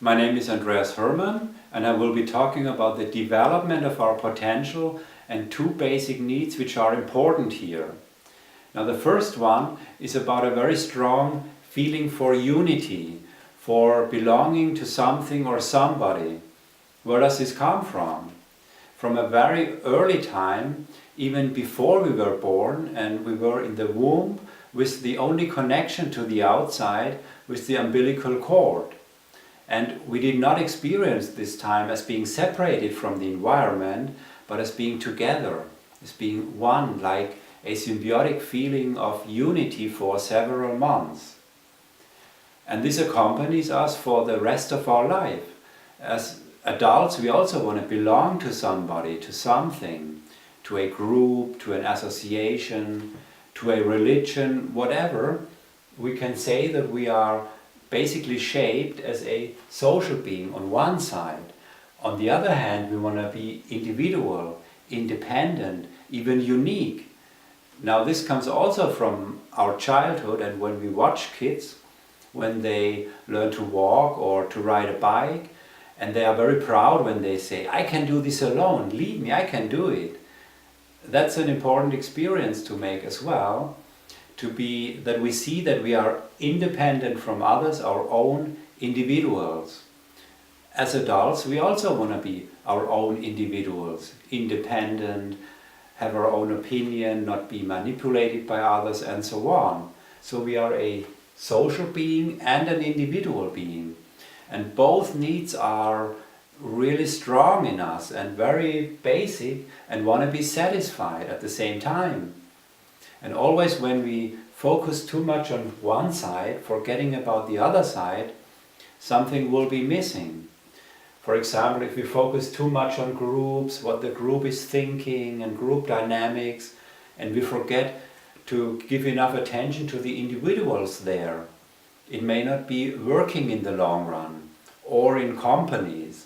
My name is Andreas Hermann, and I will be talking about the development of our potential and two basic needs which are important here. Now, the first one is about a very strong feeling for unity, for belonging to something or somebody. Where does this come from? From a very early time, even before we were born and we were in the womb, with the only connection to the outside with the umbilical cord. And we did not experience this time as being separated from the environment, but as being together, as being one, like a symbiotic feeling of unity for several months. And this accompanies us for the rest of our life. As adults, we also want to belong to somebody, to something, to a group, to an association, to a religion, whatever. We can say that we are basically shaped as a social being on one side. On the other hand, we want to be individual, independent, even unique. Now this comes also from our childhood, and when we watch kids, when they learn to walk or to ride a bike, and they are very proud when they say, "I can do this alone, leave me, I can do it." That's an important experience to make as well. To be that we see that we are independent from others, our own individuals. As adults, we also want to be our own individuals, independent, have our own opinion, not be manipulated by others, and so on. So we are a social being and an individual being. And both needs are really strong in us and very basic and want to be satisfied at the same time. And always when we focus too much on one side, forgetting about the other side, something will be missing. For example, if we focus too much on groups, what the group is thinking and group dynamics, and we forget to give enough attention to the individuals there, it may not be working in the long run. Or in companies,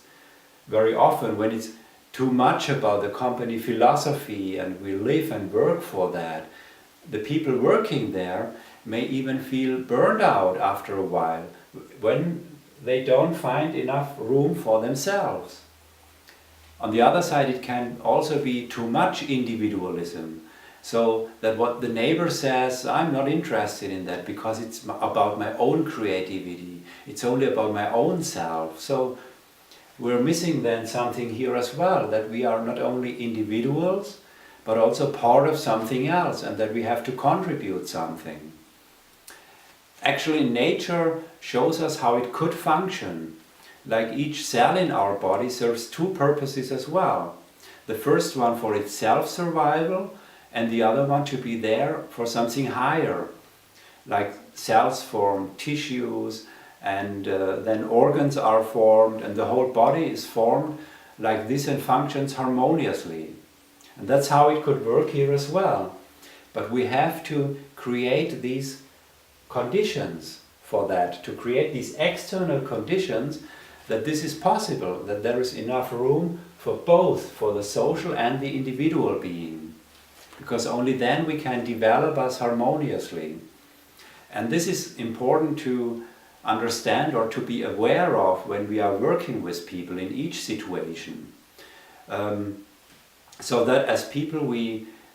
very often when it's too much about the company philosophy and we live and work for that, the people working there may even feel burned out after a while when they don't find enough room for themselves. On the other side, it can also be too much individualism, so that what the neighbor says, I'm not interested in that because it's about my own creativity, it's only about my own self. So we're missing then something here as well, that we are not only individuals, but also part of something else, and that we have to contribute something. Actually, nature shows us how it could function. Like each cell in our body serves two purposes as well. The first one for its self-survival, and the other one to be there for something higher. Like cells form tissues, and then organs are formed, and the whole body is formed like this and functions harmoniously. And that's how it could work here as well. But we have to create these conditions for that, to create these external conditions that this is possible, that there is enough room for both, for the social and the individual being. Because only then we can develop us harmoniously. And this is important to understand or to be aware of when we are working with people in each situation. So that as people,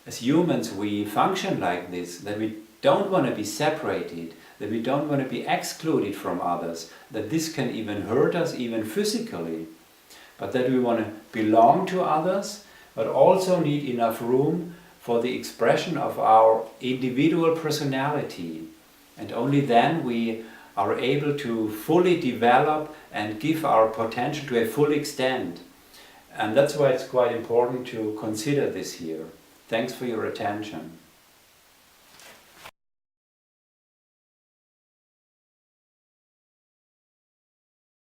as humans, we function like this, that we don't want to be separated, that we don't want to be excluded from others, that this can even hurt us, even physically, but that we want to belong to others, but also need enough room for the expression of our individual personality. And only then we are able to fully develop and give our potential to a full extent. And that's why it's quite important to consider this here. Thanks for your attention.